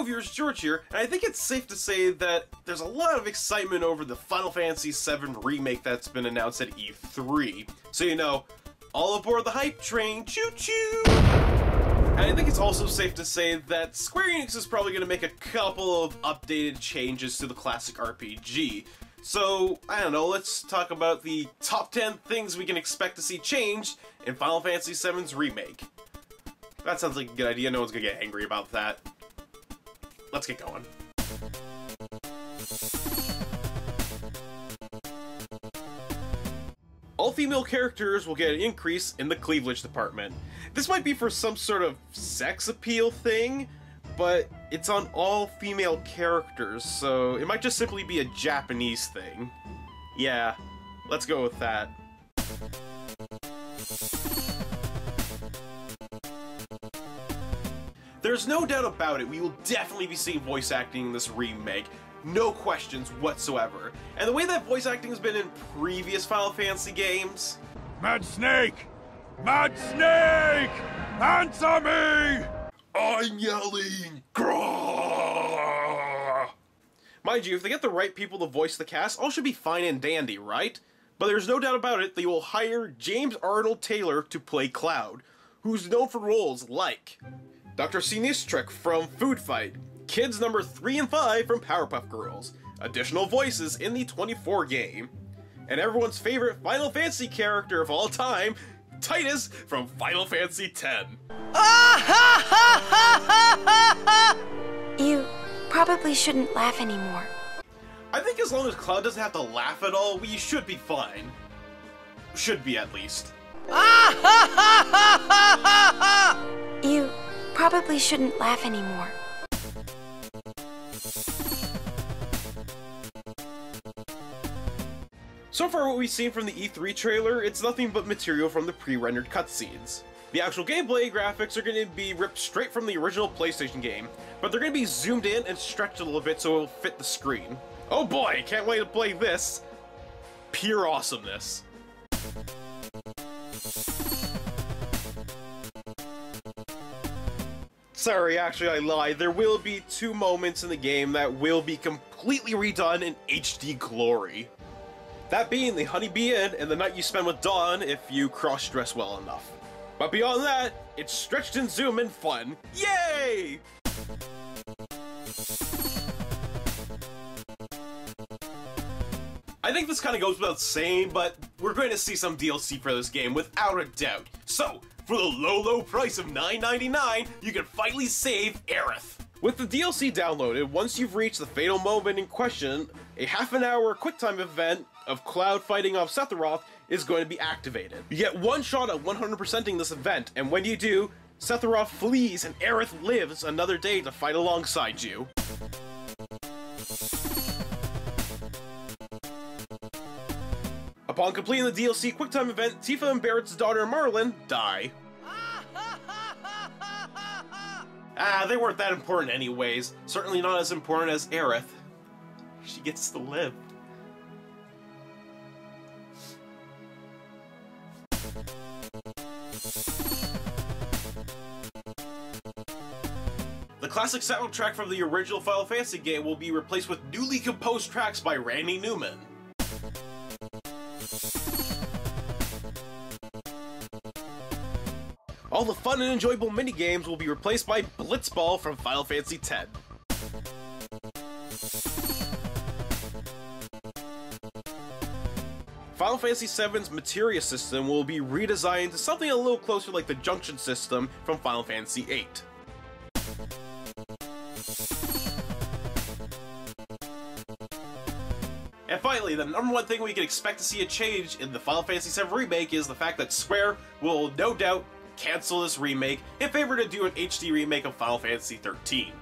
Yo viewers, George here, and I think it's safe to say that there's a lot of excitement over the Final Fantasy VII Remake that's been announced at E3. So you know, all aboard the hype train, choo-choo! And I think it's also safe to say that Square Enix is probably going to make a couple of updated changes to the classic RPG. So, I don't know, let's talk about the top 10 things we can expect to see changed in Final Fantasy VII's Remake. That sounds like a good idea, no one's gonna get angry about that. Let's get going. All female characters will get an increase in the cleavage department. This might be for some sort of sex appeal thing, but it's on all female characters, so it might just simply be a Japanese thing. Yeah, let's go with that. There's no doubt about it, we will definitely be seeing voice acting in this remake. No questions whatsoever. And the way that voice acting has been in previous Final Fantasy games... Mad Snake! Mad Snake! Answer me! I'm yelling! Grrrr! Mind you, if they get the right people to voice the cast, all should be fine and dandy, right? But there's no doubt about it, they will hire James Arnold Taylor to play Cloud, who's known for roles like Dr. Sinistrek from Food Fight, Kids number 3 and 5 from Powerpuff Girls, additional voices in the 24 game, and everyone's favorite Final Fantasy character of all time, Titus from Final Fantasy X. You probably shouldn't laugh anymore. I think as long as Cloud doesn't have to laugh at all, we should be fine. Should be, at least. You probably shouldn't laugh anymore. So far what we've seen from the E3 trailer, it's nothing but material from the pre-rendered cutscenes. The actual gameplay graphics are going to be ripped straight from the original PlayStation game, but they're going to be zoomed in and stretched a little bit so it'll fit the screen. Oh boy, can't wait to play this! Pure awesomeness. Sorry, actually I lied. There will be 2 moments in the game that will be completely redone in HD glory. That being the Honeybee Inn and the night you spend with Dawn if you cross-dress well enough. But beyond that, it's stretched and zoom and fun. Yay! I think this kind of goes without saying, but we're going to see some DLC for this game without a doubt. So, for the low price of $9.99, you can finally save Aerith. With the DLC downloaded, once you've reached the fatal moment in question, a half-an-hour QuickTime event of Cloud fighting off Sephiroth is going to be activated. You get one shot at 100%ing this event, and when you do, Sephiroth flees and Aerith lives another day to fight alongside you. Upon completing the DLC QuickTime event, Tifa and Barrett's daughter Marlon die. They weren't that important anyways. Certainly not as important as Aerith. She gets to live. The classic soundtrack from the original Final Fantasy game will be replaced with newly composed tracks by Randy Newman. All the fun and enjoyable minigames will be replaced by Blitzball from Final Fantasy X. Final Fantasy VII's materia system will be redesigned to something a little closer like the junction system from Final Fantasy VIII. And finally, the number one thing we can expect to see a change in the Final Fantasy VII Remake is the fact that Square will no doubt cancel this remake in favor to do an HD remake of Final Fantasy XIII.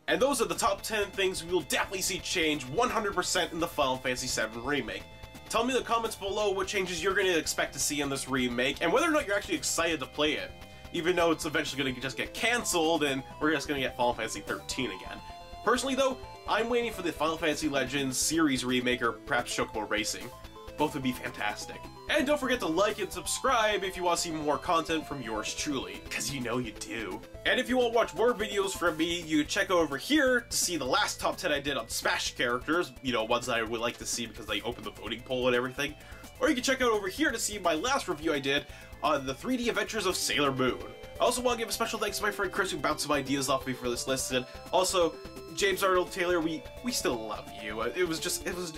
And those are the top 10 things we will definitely see change 100% in the Final Fantasy VII Remake. Tell me in the comments below what changes you're going to expect to see in this remake, and whether or not you're actually excited to play it, even though it's eventually going to just get cancelled and we're just going to get Final Fantasy XIII again. Personally though, I'm waiting for the Final Fantasy Legends series remake or perhaps Chocobo Racing. Both would be fantastic. And don't forget to like and subscribe if you want to see more content from yours truly, because you know you do. And if you want to watch more videos from me, you can check over here to see the last top 10 I did on Smash characters, you know, ones that I would like to see because they opened the voting poll and everything. Or you can check out over here to see my last review I did on the 3D Adventures of Sailor Moon. I also want to give a special thanks to my friend Chris who bounced some ideas off me for this list, and also James Arnold Taylor, we still love you. It was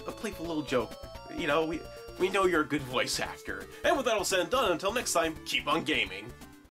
a playful little joke. You know, we know you're a good voice actor. And with that all said and done, until next time, keep on gaming.